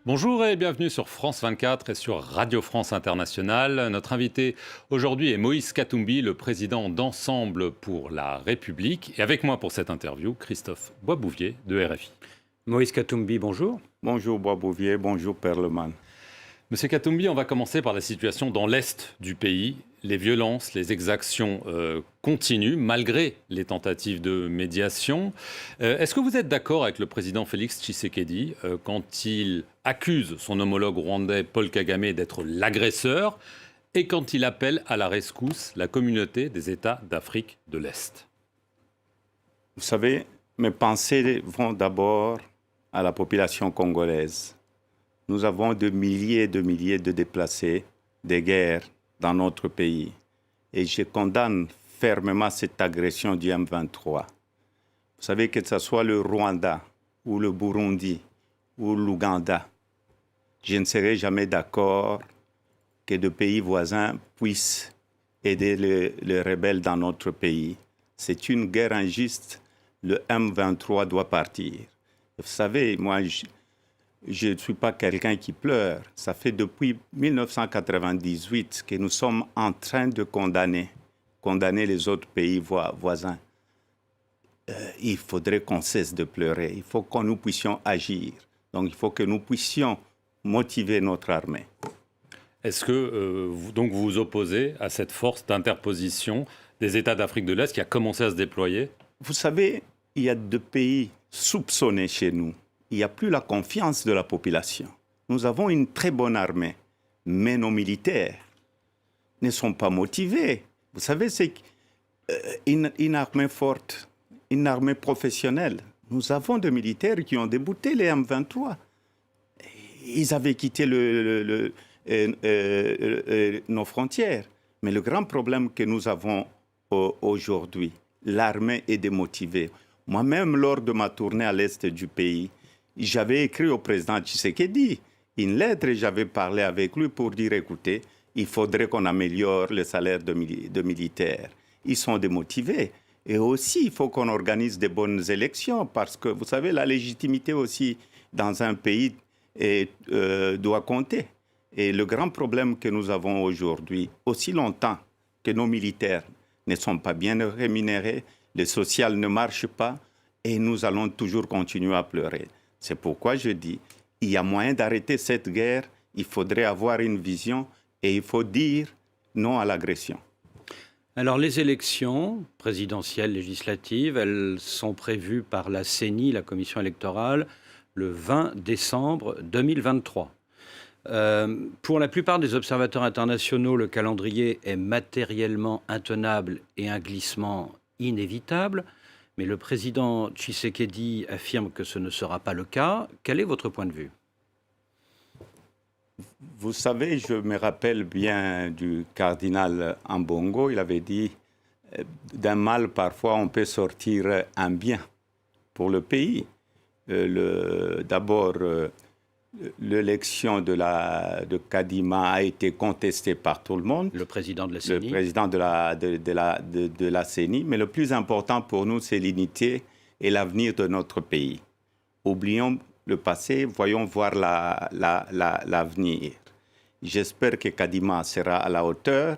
Bonjour et bienvenue sur France 24 et sur Radio France Internationale. Notre invité aujourd'hui est Moïse Katumbi, le président d'Ensemble pour la République. Et avec moi pour cette interview, Christophe Boisbouvier de RFI. Moïse Katumbi, bonjour. Bonjour Boisbouvier, bonjour Perleman. Monsieur Katumbi, on va commencer par la situation dans l'Est du pays. Les violences, les exactions continuent malgré les tentatives de médiation. Est-ce que vous êtes d'accord avec le président Félix Tshisekedi quand il accuse son homologue rwandais Paul Kagame d'être l'agresseur et quand il appelle à la rescousse la communauté des États d'Afrique de l'Est? Vous savez, mes pensées vont d'abord à la population congolaise. Nous avons de milliers de déplacés, des guerres dans notre pays. Et je condamne fermement cette agression du M23. Vous savez que ce soit le Rwanda ou le Burundi ou l'Ouganda, je ne serai jamais d'accord que de pays voisins puissent aider les rebelles dans notre pays. C'est une guerre injuste. Le M23 doit partir. Vous savez, moi, je ne suis pas quelqu'un qui pleure. Ça fait depuis 1998 que nous sommes en train de condamner les autres pays voisins. Il faudrait qu'on cesse de pleurer. Il faut que nous puissions agir. Donc, il faut que nous puissions motiver notre armée. Est-ce que vous vous opposez à cette force d'interposition des États d'Afrique de l'Est qui a commencé à se déployer? Vous savez, il y a deux pays soupçonnés chez nous. Il n'y a plus la confiance de la population. Nous avons une très bonne armée, mais nos militaires ne sont pas motivés. Vous savez, c'est une armée forte, une armée professionnelle. Nous avons des militaires qui ont débouté les M23. Ils avaient quitté nos frontières. Mais le grand problème que nous avons aujourd'hui, l'armée est démotivée. Moi-même, lors de ma tournée à l'est du pays, j'avais écrit au président Tshisekedi une lettre et j'avais parlé avec lui pour dire, écoutez, il faudrait qu'on améliore le salaire de militaires. Ils sont démotivés. Et aussi, il faut qu'on organise des bonnes élections parce que, vous savez, la légitimité aussi dans un pays doit compter. Et le grand problème que nous avons aujourd'hui, aussi longtemps que nos militaires ne sont pas bien rémunérés, le social ne marche pas et nous allons toujours continuer à pleurer. C'est pourquoi je dis, il y a moyen d'arrêter cette guerre, il faudrait avoir une vision et il faut dire non à l'agression. Alors les élections présidentielles, législatives, elles sont prévues par la CENI, la Commission électorale, le 20 décembre 2023. Pour la plupart des observateurs internationaux, le calendrier est matériellement intenable et un glissement inévitable. Mais le président Tshisekedi affirme que ce ne sera pas le cas. Quel est votre point de vue? Vous savez, je me rappelle bien du cardinal Ambongo. Il avait dit, d'un mal, parfois, on peut sortir un bien pour le pays. D'abord, l'élection de Kadima a été contestée par tout le monde. Le président de la CENI. Le président de la CENI. Mais le plus important pour nous, c'est l'unité et l'avenir de notre pays. Oublions le passé, voyons voir l'avenir. J'espère que Kadima sera à la hauteur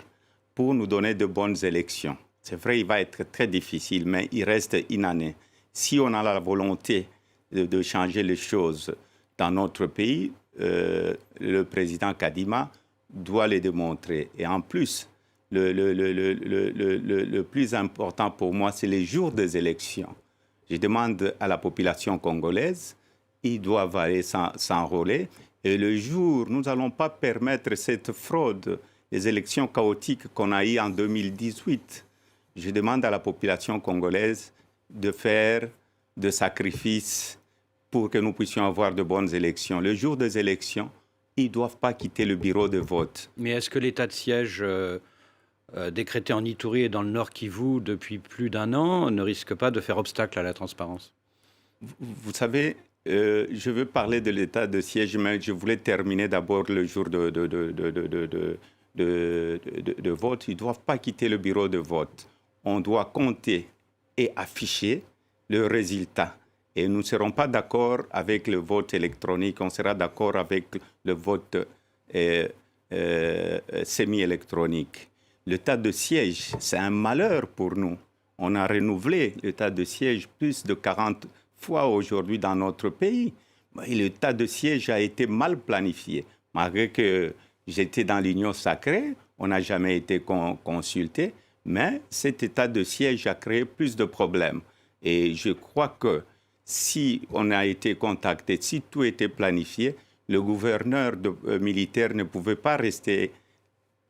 pour nous donner de bonnes élections. C'est vrai, il va être très difficile, mais il reste une année. Si on a la volonté de changer les choses dans notre pays, le président Kadima doit les démontrer. Et en plus, le plus important pour moi, c'est les jours des élections. Je demande à la population congolaise, ils doivent aller s'enrôler. Et le jour, nous n'allons pas permettre cette fraude, les élections chaotiques qu'on a eues en 2018. Je demande à la population congolaise de faire des sacrifices pour que nous puissions avoir de bonnes élections. Le jour des élections, ils ne doivent pas quitter le bureau de vote. Mais est-ce que l'état de siège décrété en Ituri et dans le Nord Kivu depuis plus d'un an ne risque pas de faire obstacle à la transparence? Vous savez, je veux parler de l'état de siège, mais je voulais terminer d'abord le jour de vote. Ils ne doivent pas quitter le bureau de vote. On doit compter et afficher le résultat. Et nous ne serons pas d'accord avec le vote électronique, on sera d'accord avec le vote semi-électronique. L'état de siège, c'est un malheur pour nous. On a renouvelé l'état de siège plus de 40 fois aujourd'hui dans notre pays. Et l'état de siège a été mal planifié. Malgré que j'étais dans l'Union sacrée, on n'a jamais été consulté, mais cet état de siège a créé plus de problèmes. Et je crois que si on a été contacté, si tout était planifié, le gouverneur militaire ne pouvait pas rester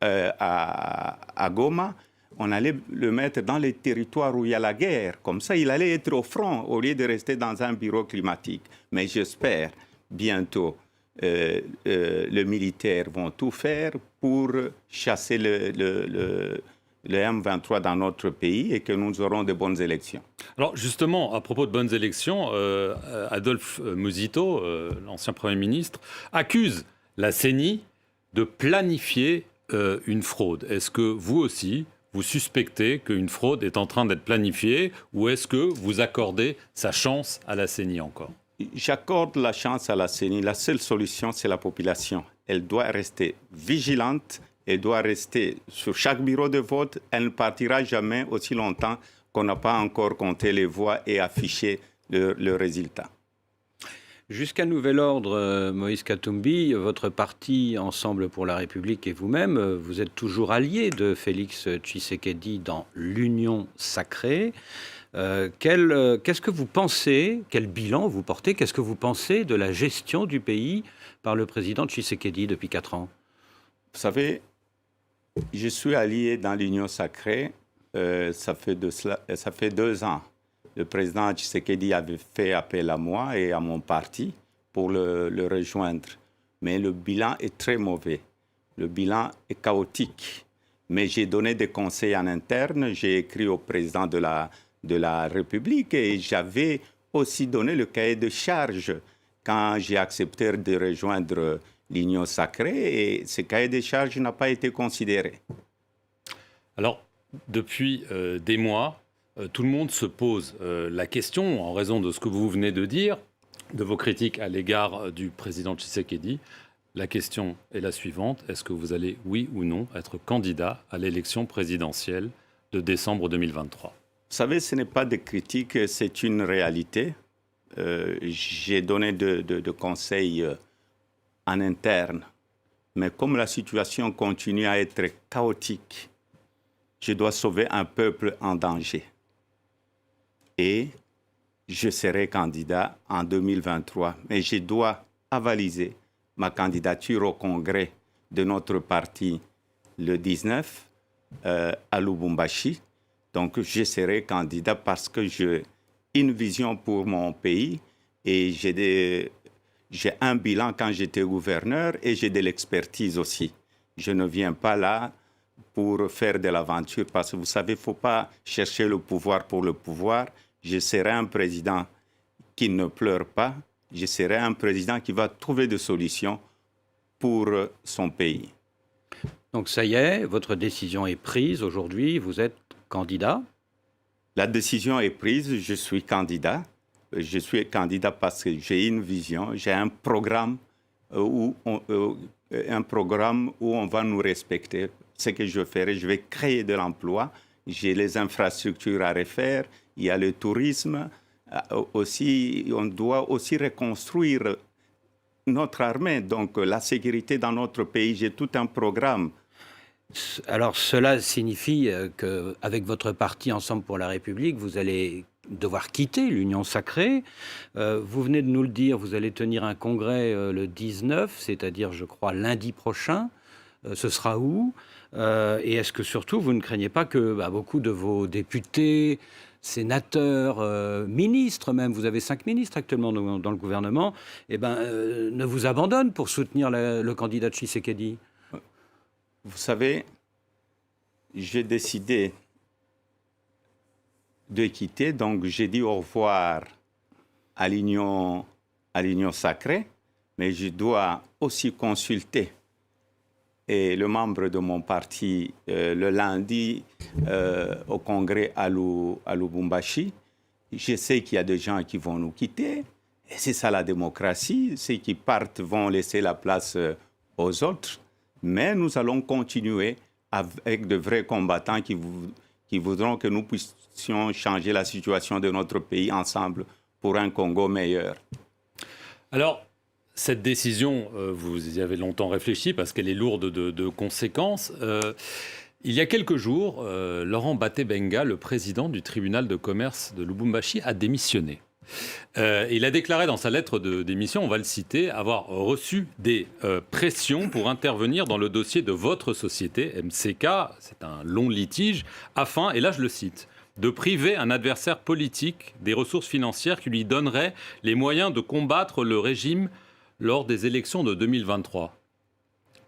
à Goma. On allait le mettre dans les territoires où il y a la guerre. Comme ça, il allait être au front au lieu de rester dans un bureau climatique. Mais j'espère bientôt les militaires vont tout faire pour chasser le M23 dans notre pays et que nous aurons de bonnes élections. Alors justement, à propos de bonnes élections, Adolphe Musito, l'ancien Premier ministre, accuse la CENI de planifier une fraude. Est-ce que vous aussi, vous suspectez qu'une fraude est en train d'être planifiée ou est-ce que vous accordez sa chance à la CENI encore ? J'accorde la chance à la CENI. La seule solution, c'est la population. Elle doit rester vigilante. Elle doit rester sur chaque bureau de vote. Elle ne partira jamais aussi longtemps qu'on n'a pas encore compté les voix et affiché le résultat. Jusqu'à nouvel ordre, Moïse Katumbi, votre parti Ensemble pour la République et vous-même, vous êtes toujours allié de Félix Tshisekedi dans l'Union sacrée. Qu'est-ce que vous pensez, quel bilan vous portez, qu'est-ce que vous pensez de la gestion du pays par le président Tshisekedi depuis 4 ans ? Vous savez, je suis allié dans l'Union sacrée, ça fait 2 ans. Le président Tshisekedi avait fait appel à moi et à mon parti pour le rejoindre. Mais le bilan est très mauvais. Le bilan est chaotique. Mais j'ai donné des conseils en interne, j'ai écrit au président de la République et j'avais aussi donné le cahier de charge quand j'ai accepté de rejoindre l'Union sacrée et ce cahier de charge n'a pas été considéré. Alors, depuis des mois, tout le monde se pose la question, en raison de ce que vous venez de dire, de vos critiques à l'égard du président Tshisekedi. La question est la suivante, est-ce que vous allez, oui ou non, être candidat à l'élection présidentielle de décembre 2023 ? Vous savez, ce n'est pas des critiques, c'est une réalité. J'ai donné de conseils en interne, mais comme la situation continue à être chaotique, je dois sauver un peuple en danger. Et je serai candidat en 2023, mais je dois avaliser ma candidature au congrès de notre parti le 19 à Lubumbashi. Donc, je serai candidat parce que j'ai une vision pour mon pays et j'ai un bilan quand j'étais gouverneur et j'ai de l'expertise aussi. Je ne viens pas là pour faire de l'aventure parce que vous savez, il ne faut pas chercher le pouvoir pour le pouvoir. Je serai un président qui ne pleure pas. Je serai un président qui va trouver des solutions pour son pays. Donc ça y est, votre décision est prise aujourd'hui, vous êtes candidat ? La décision est prise, je suis candidat. Je suis candidat parce que j'ai une vision, j'ai un programme où on va nous respecter. Ce que je ferai, je vais créer de l'emploi. J'ai les infrastructures à refaire, il y a le tourisme. Aussi, on doit aussi reconstruire notre armée, donc la sécurité dans notre pays. J'ai tout un programme. Alors cela signifie qu'avec votre parti Ensemble pour la République, vous allez devoir quitter l'Union sacrée. Vous venez de nous le dire, vous allez tenir un congrès le 19, c'est-à-dire je crois lundi prochain. Ce sera où ? Et est-ce que surtout vous ne craignez pas que beaucoup de vos députés, sénateurs, ministres même, vous avez 5 ministres actuellement dans le gouvernement, ne vous abandonnent pour soutenir le candidat Tshisekedi ? Vous savez, j'ai décidé de quitter, donc j'ai dit au revoir à l'Union sacrée, mais je dois aussi consulter le membre de mon parti le lundi au congrès à Lubumbashi. Je sais qu'il y a des gens qui vont nous quitter. Et c'est ça la démocratie. Ceux qui partent vont laisser la place aux autres. Mais nous allons continuer avec de vrais combattants qui voudront que nous puissions changer la situation de notre pays ensemble pour un Congo meilleur. Alors, cette décision, vous y avez longtemps réfléchi parce qu'elle est lourde de conséquences. Il y a quelques jours, Laurent Batebenga, le président du tribunal de commerce de Lubumbashi, a démissionné. Il a déclaré dans sa lettre de démission, on va le citer, avoir reçu des pressions pour intervenir dans le dossier de votre société, MCK, c'est un long litige, afin, et là je le cite, de priver un adversaire politique des ressources financières qui lui donneraient les moyens de combattre le régime lors des élections de 2023.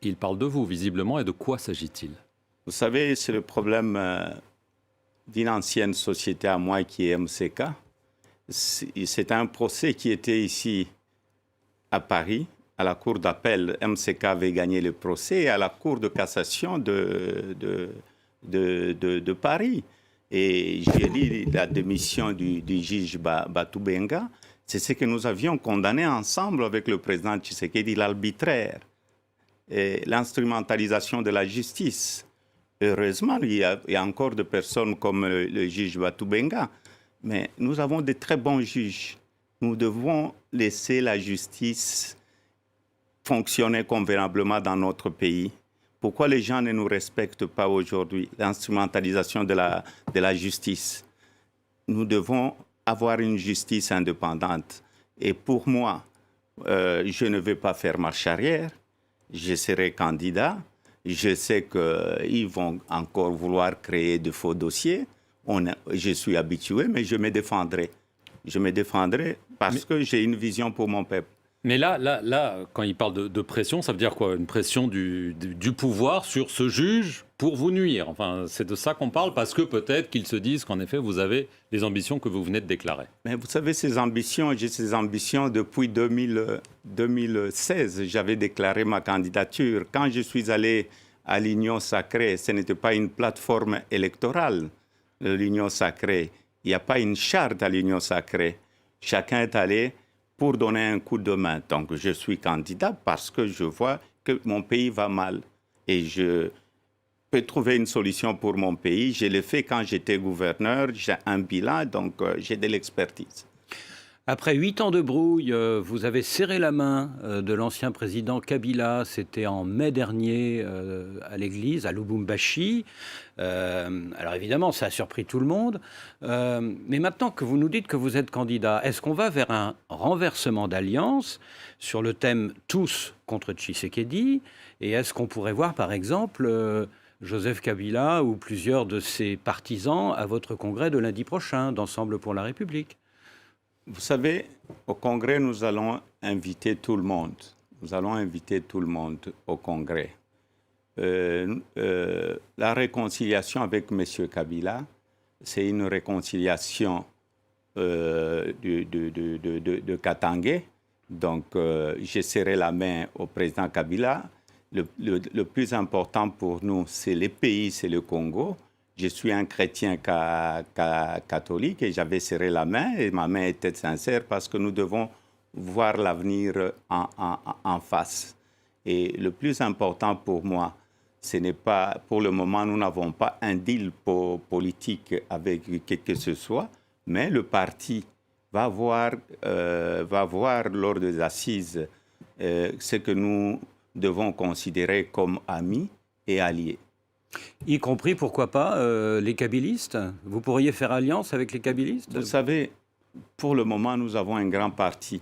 Il parle de vous, visiblement, et de quoi s'agit-il ? Vous savez, c'est le problème d'une ancienne société à moi qui est MCK. C'est un procès qui était ici à Paris, à la cour d'appel. MCK avait gagné le procès et à la cour de cassation de Paris. Et j'ai lu la démission du juge Batebenga. C'est ce que nous avions condamné ensemble avec le président Tshisekedi, l'arbitraire et l'instrumentalisation de la justice. Heureusement, il y a encore des personnes comme le juge Batebenga, mais nous avons de très bons juges. Nous devons laisser la justice fonctionner convenablement dans notre pays. Pourquoi les gens ne nous respectent pas aujourd'hui? L'instrumentalisation de la justice. Nous devons avoir une justice indépendante. Et pour moi, je ne vais pas faire marche arrière. Je serai candidat. Je sais qu'ils vont encore vouloir créer de faux dossiers. Je suis habitué, mais je me défendrai. Je me défendrai parce que j'ai une vision pour mon peuple. Mais là, quand il parle de pression, ça veut dire quoi? Une pression du pouvoir sur ce juge pour vous nuire. Enfin, c'est de ça qu'on parle, parce que peut-être qu'ils se disent qu'en effet, vous avez les ambitions que vous venez de déclarer. Mais vous savez, j'ai ces ambitions depuis 2016. J'avais déclaré ma candidature. Quand je suis allé à l'Union sacrée, ce n'était pas une plateforme électorale, l'Union sacrée. Il n'y a pas une charte à l'Union sacrée. Chacun est allé pour donner un coup de main. Donc, je suis candidat parce que je vois que mon pays va mal. Et je peux trouver une solution pour mon pays. Je l'ai fait quand j'étais gouverneur. J'ai un bilan, donc j'ai de l'expertise. Après 8 ans de brouille, vous avez serré la main de l'ancien président Kabila. C'était en mai dernier à l'église, à Lubumbashi. Alors évidemment, ça a surpris tout le monde. Mais maintenant que vous nous dites que vous êtes candidat, est-ce qu'on va vers un renversement d'alliance sur le thème « tous contre Tshisekedi » et est-ce qu'on pourrait voir, par exemple, Joseph Kabila ou plusieurs de ses partisans à votre congrès de lundi prochain d'Ensemble pour la République? Vous savez, au congrès, nous allons inviter tout le monde. Nous allons inviter tout le monde au congrès. La réconciliation avec M. Kabila, c'est une réconciliation de Katangé. Donc, je serrai la main au président Kabila. Le plus important pour nous, c'est le pays, c'est le Congo. Je suis un chrétien catholique et j'avais serré la main et ma main était sincère parce que nous devons voir l'avenir en face. Et le plus important pour moi, ce n'est pas, pour le moment, nous n'avons pas un deal politique avec qui que ce soit, mais le parti va voir lors des assises ce que nous devons considérer comme amis et alliés. Y compris, pourquoi pas, les kabylistes? Vous pourriez faire alliance avec les kabylistes? Vous savez, pour le moment, nous avons un grand parti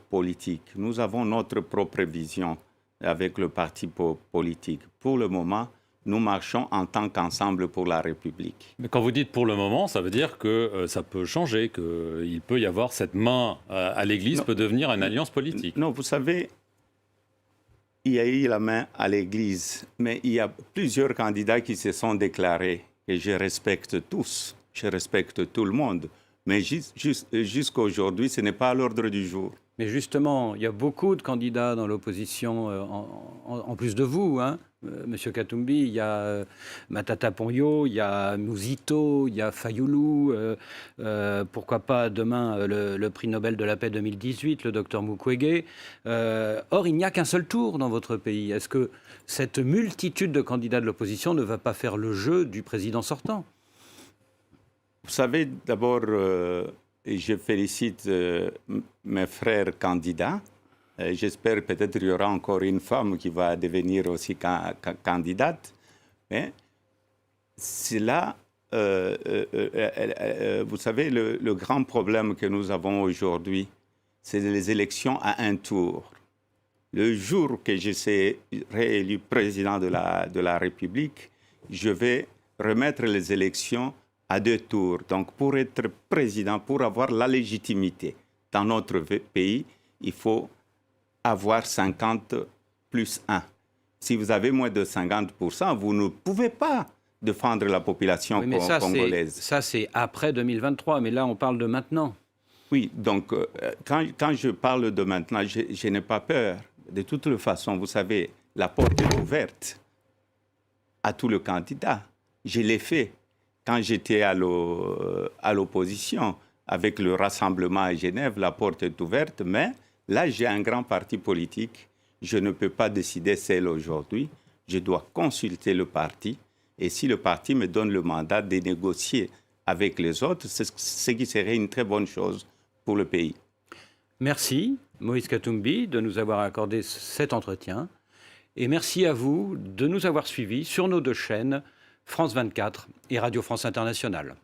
politique. Nous avons notre propre vision avec le parti politique. Pour le moment, nous marchons en tant qu'ensemble pour la République. Mais quand vous dites pour le moment, ça veut dire que ça peut changer, qu'il peut y avoir cette main à l'Église, peut devenir une alliance politique. Non, vous savez, il y a eu la main à l'Église, mais il y a plusieurs candidats qui se sont déclarés, et je respecte tous, je respecte tout le monde. Mais jusqu'à aujourd'hui, ce n'est pas à l'ordre du jour. Mais justement, il y a beaucoup de candidats dans l'opposition, en plus de vous, hein. Monsieur Katumbi, il y a Matata Ponyo, il y a Mouzito, il y a Fayoulou, pourquoi pas demain le prix Nobel de la paix 2018, le docteur Mukwege. Or, il n'y a qu'un seul tour dans votre pays. Est-ce que cette multitude de candidats de l'opposition ne va pas faire le jeu du président sortant? Vous savez, d'abord, je félicite mes frères candidats. J'espère peut-être qu'il y aura encore une femme qui va devenir aussi candidate. Mais c'est là, vous savez, le grand problème que nous avons aujourd'hui, c'est les élections à un tour. Le jour que je serai réélu président de la République, je vais remettre les élections à 2 tours. Donc, pour être président, pour avoir la légitimité dans notre pays, il faut avoir 50 plus 1. Si vous avez moins de 50%, vous ne pouvez pas défendre la population congolaise. Ça, c'est après 2023, mais là, on parle de maintenant. Oui, donc, quand je parle de maintenant, je n'ai pas peur. De toute façon, vous savez, la porte est ouverte à tous les candidats. Je l'ai fait quand j'étais à l'opposition. Avec le rassemblement à Genève, la porte est ouverte, mais là, j'ai un grand parti politique. Je ne peux pas décider seul aujourd'hui. Je dois consulter le parti. Et si le parti me donne le mandat de négocier avec les autres, c'est ce qui serait une très bonne chose pour le pays. Merci, Moïse Katumbi, de nous avoir accordé cet entretien. Et merci à vous de nous avoir suivis sur nos 2 chaînes, France 24 et Radio France Internationale.